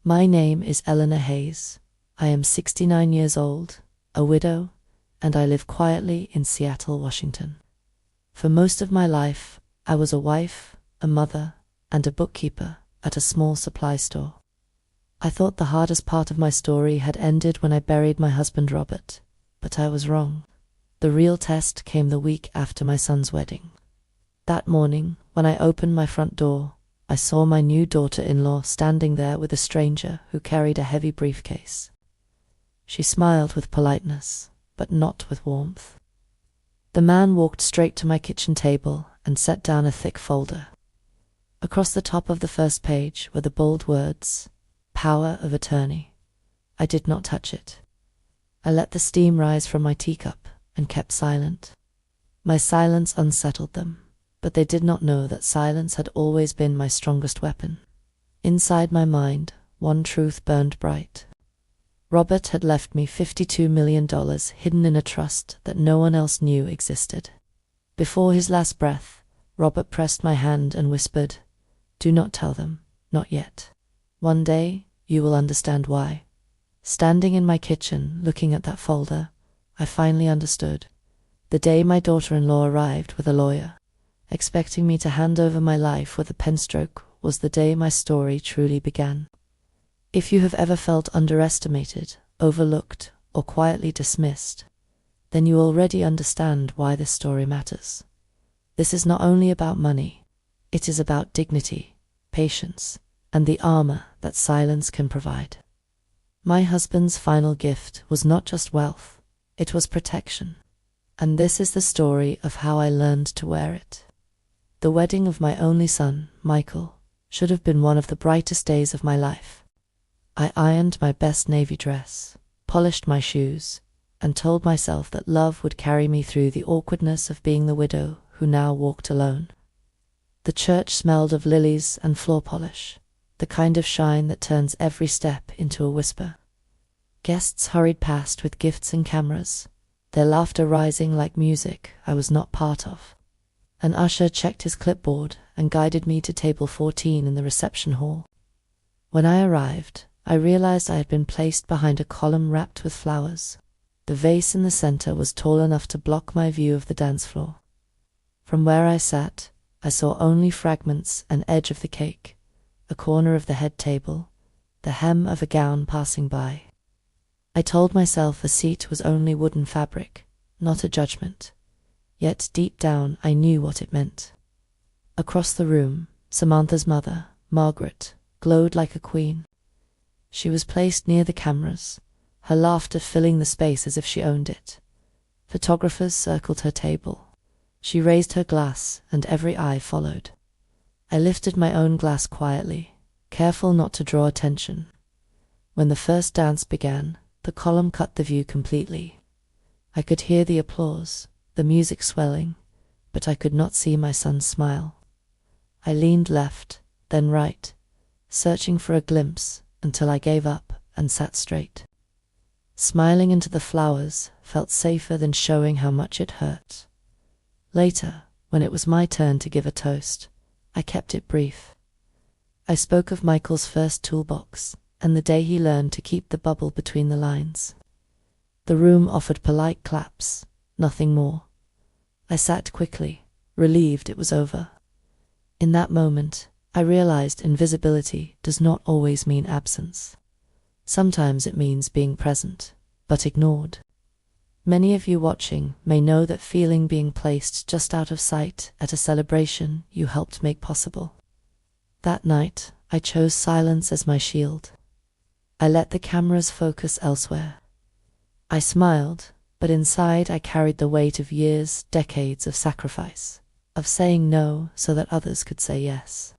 My name is Eleanor Hayes. I am 69 years old, a widow, and I live quietly in Seattle, Washington. For most of my life, I was a wife, a mother, and a bookkeeper at a small supply store. I thought the hardest part of my story had ended when I buried my husband Robert, but I was wrong. The real test came the week after my son's wedding. That morning, when I opened my front door, I saw my new daughter-in-law standing there with a stranger who carried a heavy briefcase. She smiled with politeness, but not with warmth. The man walked straight to my kitchen table and set down a thick folder. Across the top of the first page were the bold words, "Power of Attorney." I did not touch it. I let the steam rise from my teacup and kept silent. My silence unsettled them, but they did not know that silence had always been my strongest weapon. Inside my mind, one truth burned bright. Robert had left me $52 million hidden in a trust that no one else knew existed. Before his last breath, Robert pressed my hand and whispered, "Do not tell them, not yet. One day, you will understand why." Standing in my kitchen, looking at that folder, I finally understood. The day my daughter-in-law arrived with a lawyer, expecting me to hand over my life with a pen stroke, was the day my story truly began. If you have ever felt underestimated, overlooked, or quietly dismissed, then you already understand why this story matters. This is not only about money, it is about dignity, patience, and the armor that silence can provide. My husband's final gift was not just wealth, it was protection. And this is the story of how I learned to wear it. The wedding of my only son, Michael, should have been one of the brightest days of my life. I ironed my best navy dress, polished my shoes, and told myself that love would carry me through the awkwardness of being the widow who now walked alone. The church smelled of lilies and floor polish, the kind of shine that turns every step into a whisper. Guests hurried past with gifts and cameras, their laughter rising like music I was not part of. An usher checked his clipboard and guided me to table 14 in the reception hall. When I arrived, I realized I had been placed behind a column wrapped with flowers. The vase in the center was tall enough to block my view of the dance floor. From where I sat, I saw only fragments and edge of the cake, a corner of the head table, the hem of a gown passing by. I told myself a seat was only wooden fabric, not a judgment. Yet deep down I knew what it meant. Across the room, Samantha's mother, Margaret, glowed like a queen. She was placed near the cameras, her laughter filling the space as if she owned it. Photographers circled her table. She raised her glass, and every eye followed. I lifted my own glass quietly, careful not to draw attention. When the first dance began, the column cut the view completely. I could hear the applause, the music swelling, but I could not see my son's smile. I leaned left, then right, searching for a glimpse until I gave up and sat straight. Smiling into the flowers felt safer than showing how much it hurt. Later, when it was my turn to give a toast, I kept it brief. I spoke of Michael's first toolbox and the day he learned to keep the bubble between the lines. The room offered polite claps, nothing more. I sat quickly, relieved it was over. In that moment, I realized invisibility does not always mean absence. Sometimes it means being present, but ignored. Many of you watching may know that feeling being placed just out of sight at a celebration you helped make possible. That night, I chose silence as my shield. I let the cameras focus elsewhere. I smiled, but inside I carried the weight of years, decades of sacrifice, of saying no so that others could say yes.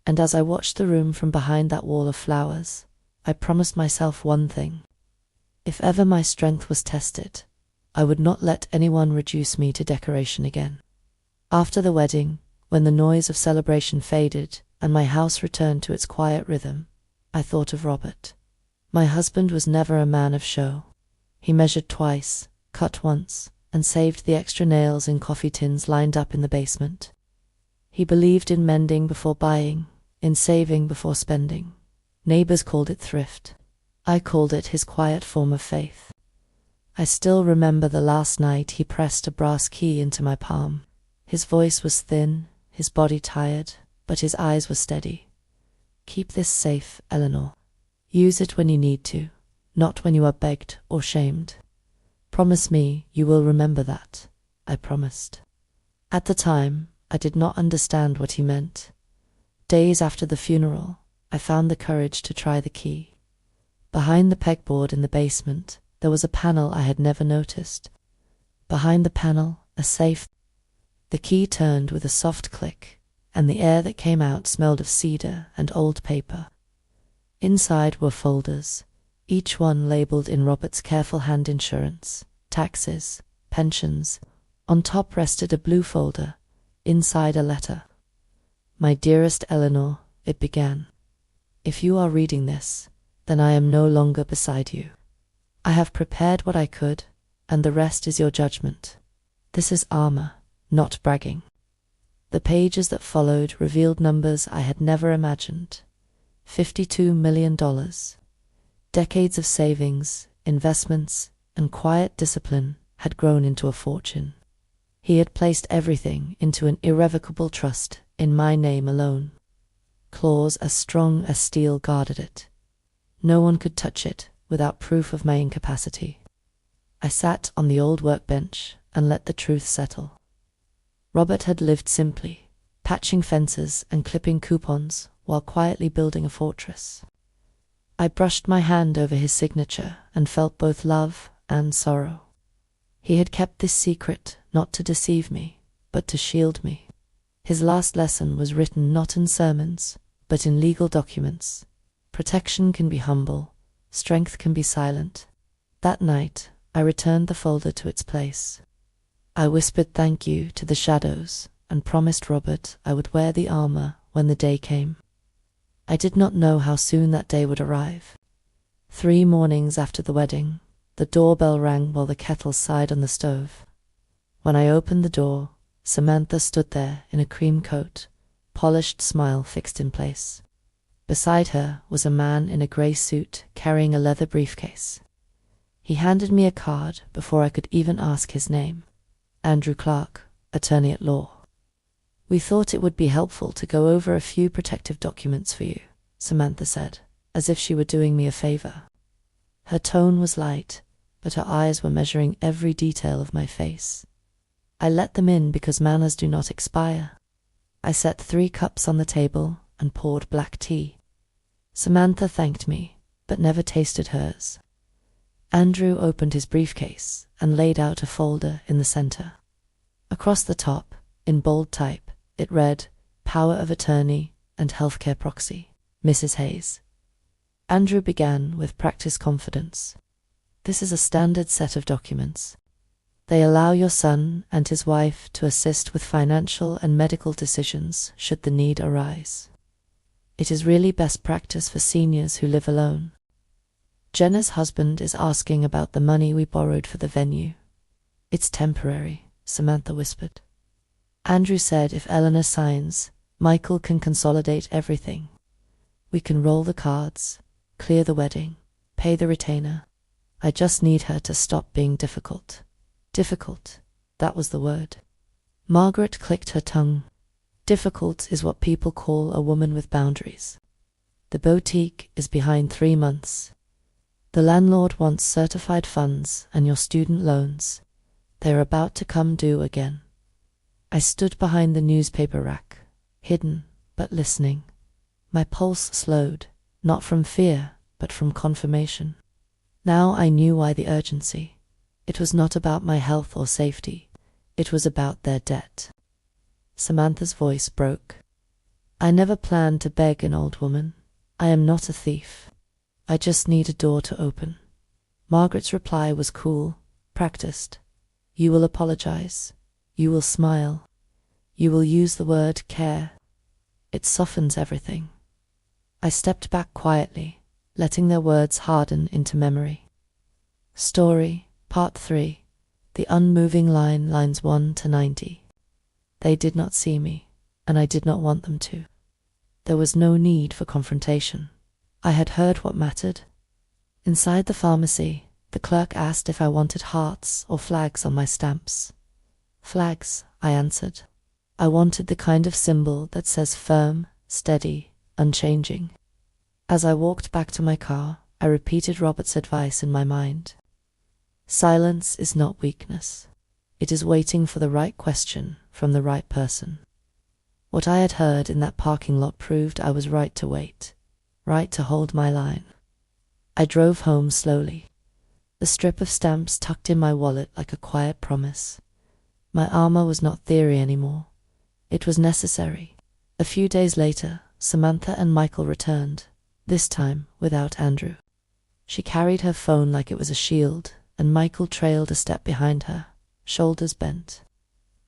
And as I watched the room from behind that wall of flowers, I promised myself one thing. If ever my strength was tested, I would not let anyone reduce me to decoration again. After the wedding, when the noise of celebration faded and my house returned to its quiet rhythm, I thought of Robert. My husband was never a man of show. He measured twice, cut once, and saved the extra nails in coffee tins lined up in the basement. He believed in mending before buying, in saving before spending. Neighbors called it thrift. I called it his quiet form of faith. I still remember the last night he pressed a brass key into my palm. His voice was thin, his body tired, but his eyes were steady. "Keep this safe, Eleanor. Use it when you need to, not when you are begged or shamed. Promise me you will remember that." I promised. At the time, I did not understand what he meant. Days after the funeral, I found the courage to try the key. Behind the pegboard in the basement, there was a panel I had never noticed. Behind the panel, a safe. The key turned with a soft click, and the air that came out smelled of cedar and old paper. Inside were folders, each one labeled in Robert's careful hand: insurance, taxes, pensions. On top rested a blue folder, inside a letter. "My dearest Eleanor," it began. "If you are reading this, then I am no longer beside you. I have prepared what I could, and the rest is your judgment. This is armor, not bragging." The pages that followed revealed numbers I had never imagined. $52 million. Decades of savings, investments, and quiet discipline had grown into a fortune. He had placed everything into an irrevocable trust in my name alone. Claws as strong as steel guarded it. No one could touch it without proof of my incapacity. I sat on the old workbench and let the truth settle. Robert had lived simply, patching fences and clipping coupons while quietly building a fortress. I brushed my hand over his signature and felt both love and sorrow. He had kept this secret not to deceive me, but to shield me. His last lesson was written not in sermons, but in legal documents. Protection can be humble, strength can be silent. That night, I returned the folder to its place. I whispered thank you to the shadows and promised Robert I would wear the armor when the day came. I did not know how soon that day would arrive. 3 mornings after the wedding, the doorbell rang while the kettle sighed on the stove. When I opened the door, Samantha stood there in a cream coat, polished smile fixed in place. Beside her was a man in a grey suit carrying a leather briefcase. He handed me a card before I could even ask his name. "Andrew Clark, attorney at law." "We thought it would be helpful to go over a few protective documents for you," Samantha said, as if she were doing me a favor. Her tone was light, but her eyes were measuring every detail of my face. I let them in because manners do not expire. I set 3 cups on the table and poured black tea. Samantha thanked me, but never tasted hers. Andrew opened his briefcase and laid out a folder in the center. Across the top, in bold type, it read, "Power of Attorney and Healthcare Proxy, Mrs. Hayes." Andrew began with practice confidence. "This is a standard set of documents. They allow your son and his wife to assist with financial and medical decisions should the need arise. It is really best practice for seniors who live alone. Jenna's husband is asking about the money we borrowed for the venue." "It's temporary," Samantha whispered. Andrew said if Eleanor signs, Michael can consolidate everything. We can roll the cards, clear the wedding, pay the retainer. I just need her to stop being difficult. Difficult, that was the word. Margaret clicked her tongue. Difficult is what people call a woman with boundaries. The boutique is behind 3 months. The landlord wants certified funds and your student loans. They're about to come due again. I stood behind the newspaper rack, hidden but listening. My pulse slowed, not from fear, but from confirmation. Now I knew why the urgency. It was not about my health or safety. It was about their debt. Samantha's voice broke. "I never planned to beg an old woman. I am not a thief. I just need a door to open." Margaret's reply was cool, practiced. "You will apologize. You will smile. You will use the word care. It softens everything." I stepped back quietly, letting their words harden into memory. Story, Part 3. The unmoving line, lines 1 to 90. They did not see me, and I did not want them to. There was no need for confrontation. I had heard what mattered. Inside the pharmacy, the clerk asked if I wanted hearts or flags on my stamps. Flags, I answered. I wanted the kind of symbol that says firm, steady, unchanging. As I walked back to my car, I repeated Robert's advice in my mind. Silence is not weakness. It is waiting for the right question from the right person. What I had heard in that parking lot proved I was right to wait, right to hold my line. I drove home slowly, the strip of stamps tucked in my wallet like a quiet promise. My armor was not theory anymore. It was necessary. A few days later, Samantha and Michael returned, this time without Andrew. She carried her phone like it was a shield, and Michael trailed a step behind her, shoulders bent.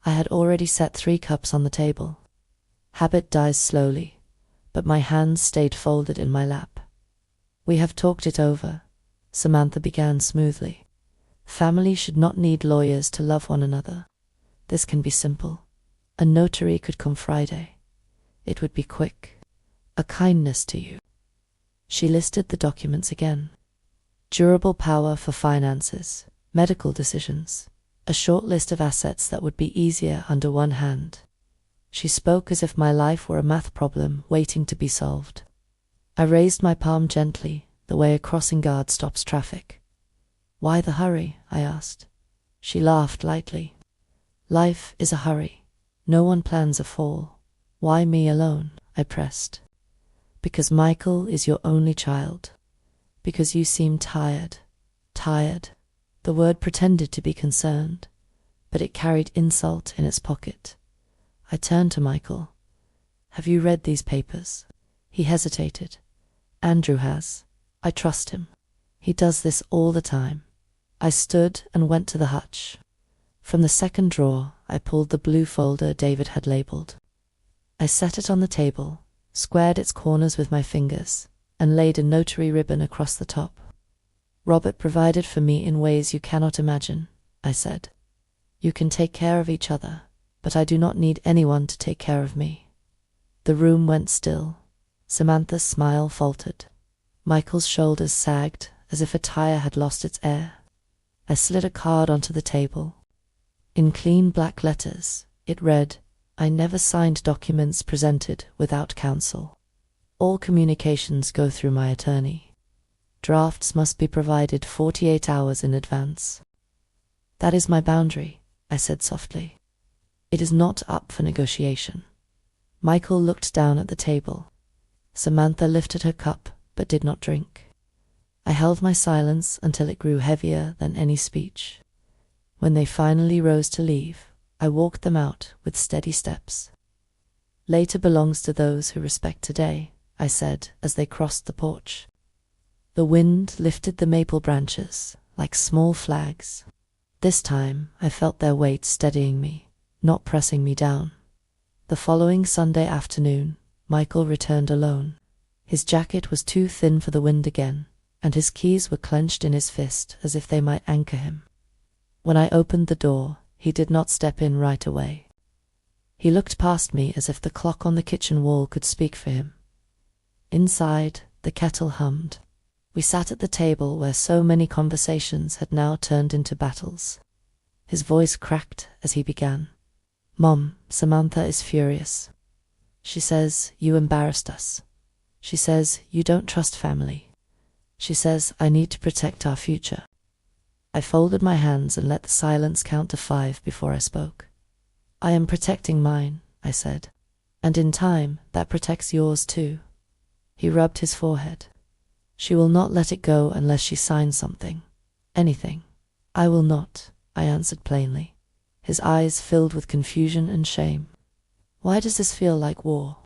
I had already set 3 cups on the table. Habit dies slowly, but my hands stayed folded in my lap. We have talked it over, Samantha began smoothly. Family should not need lawyers to love one another. This can be simple. A notary could come Friday. It would be quick. A kindness to you. She listed the documents again. Durable power for finances, medical decisions, a short list of assets that would be easier under one hand. She spoke as if my life were a math problem waiting to be solved. I raised my palm gently, the way a crossing guard stops traffic. Why the hurry? I asked. She laughed lightly. Life is a hurry. No one plans a fall. Why me alone? I pressed. Because Michael is your only child. Because you seem tired. Tired. The word pretended to be concerned, but it carried insult in its pocket. I turned to Michael. Have you read these papers? He hesitated. Andrew has. I trust him. He does this all the time. I stood and went to the hutch. From the second drawer, I pulled the blue folder David had labeled. I set it on the table, squared its corners with my fingers, and laid a notary ribbon across the top. Robert provided for me in ways you cannot imagine, I said. You can take care of each other, but I do not need anyone to take care of me. The room went still. Samantha's smile faltered. Michael's shoulders sagged as if a tire had lost its air. I slid a card onto the table. In clean black letters, it read, I never signed documents presented without counsel. All communications go through my attorney. Drafts must be provided 48 hours in advance. That is my boundary, I said softly. It is not up for negotiation. Michael looked down at the table. Samantha lifted her cup, but did not drink. I held my silence until it grew heavier than any speech. When they finally rose to leave, I walked them out with steady steps. Later belongs to those who respect today, I said as they crossed the porch. The wind lifted the maple branches like small flags. This time I felt their weight steadying me, not pressing me down. The following Sunday afternoon, Michael returned alone. His jacket was too thin for the wind again, and his keys were clenched in his fist as if they might anchor him. When I opened the door, he did not step in right away. He looked past me as if the clock on the kitchen wall could speak for him. Inside, the kettle hummed. We sat at the table where so many conversations had now turned into battles. His voice cracked as he began. Mom, Samantha is furious. She says, you embarrassed us. She says, you don't trust family. She says, I need to protect our future. I folded my hands and let the silence count to 5 before I spoke. I am protecting mine, I said. And in time, that protects yours too. He rubbed his forehead. She will not let it go unless she signs something. Anything. I will not, I answered plainly. His eyes filled with confusion and shame. Why does this feel like war?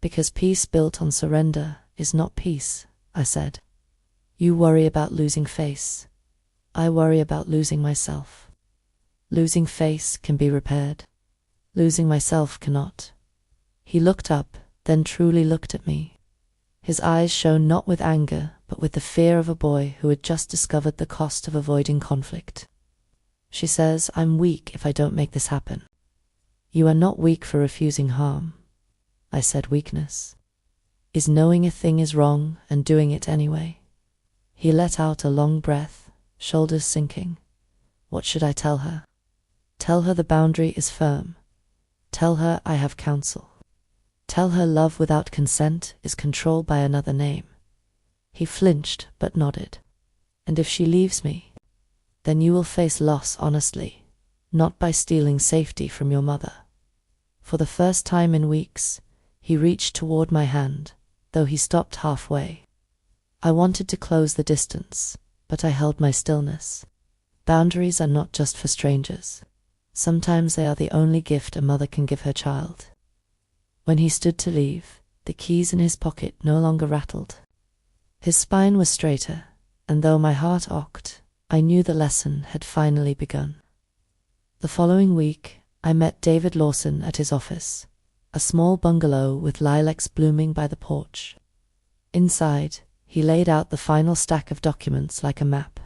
Because peace built on surrender is not peace, I said. You worry about losing face. I worry about losing myself. Losing face can be repaired. Losing myself cannot. He looked up, then truly looked at me. His eyes shone not with anger, but with the fear of a boy who had just discovered the cost of avoiding conflict. She says, I'm weak if I don't make this happen. You are not weak for refusing harm. I said weakness. is knowing a thing is wrong and doing it anyway. He let out a long breath, shoulders sinking. What should I tell her? Tell her the boundary is firm. Tell her I have counsel. Tell her love without consent is controlled by another name. He flinched but nodded. And if she leaves me, then you will face loss honestly, not by stealing safety from your mother. For the first time in weeks, he reached toward my hand, though he stopped halfway. I wanted to close the distance, but I held my stillness. Boundaries are not just for strangers. Sometimes they are the only gift a mother can give her child. When he stood to leave, the keys in his pocket no longer rattled. His spine was straighter, and though my heart ached, I knew the lesson had finally begun. The following week, I met David Lawson at his office, a small bungalow with lilacs blooming by the porch. Inside, he laid out the final stack of documents like a map.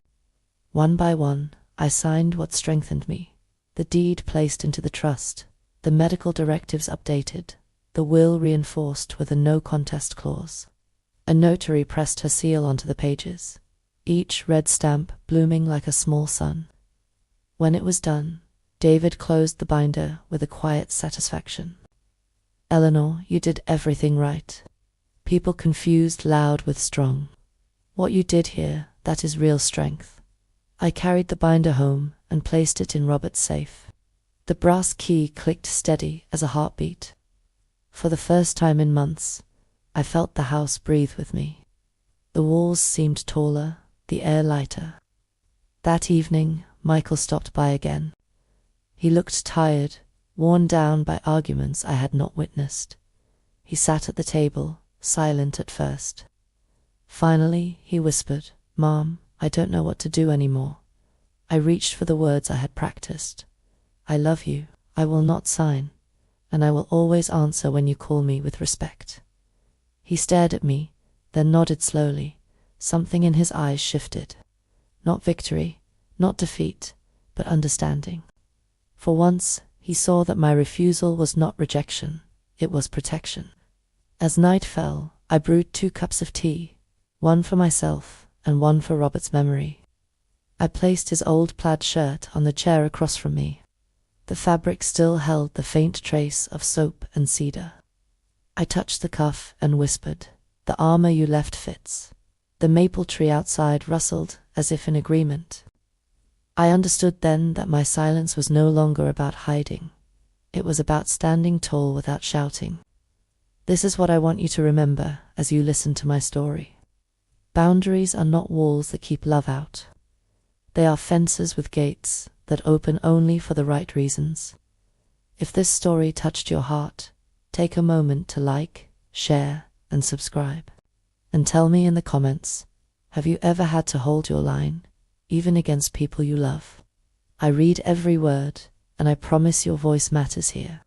One by one, I signed what strengthened me. The deed placed into the trust, the medical directives updated, the will reinforced with a no-contest clause. A notary pressed her seal onto the pages, each red stamp blooming like a small sun. When it was done, David closed the binder with a quiet satisfaction. Eleanor, you did everything right. People confused loud with strong. What you did here, that is real strength. I carried the binder home and placed it in Robert's safe. The brass key clicked steady as a heartbeat. For the first time in months, I felt the house breathe with me. The walls seemed taller, the air lighter. That evening, Michael stopped by again. He looked tired, worn down by arguments I had not witnessed. He sat at the table, silent at first. Finally, he whispered, "Mom, I don't know what to do anymore." I reached for the words I had practiced. "I love you, I will not sign, and I will always answer when you call me with respect." He stared at me, then nodded slowly. Something in his eyes shifted. Not victory, not defeat, but understanding. For once, he saw that my refusal was not rejection, it was protection. As night fell, I brewed 2 cups of tea, one for myself and one for Robert's memory. I placed his old plaid shirt on the chair across from me. The fabric still held the faint trace of soap and cedar. I touched the cuff and whispered, "The armor you left fits." The maple tree outside rustled as if in agreement. I understood then that my silence was no longer about hiding. It was about standing tall without shouting. This is what I want you to remember as you listen to my story. Boundaries are not walls that keep love out. They are fences with gates that open only for the right reasons. If this story touched your heart, take a moment to like, share, and subscribe. And tell me in the comments, have you ever had to hold your line, even against people you love? I read every word, and I promise your voice matters here.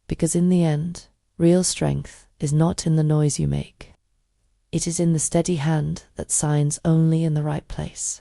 Because in the end, real strength is not in the noise you make. It is in the steady hand that signs only in the right place.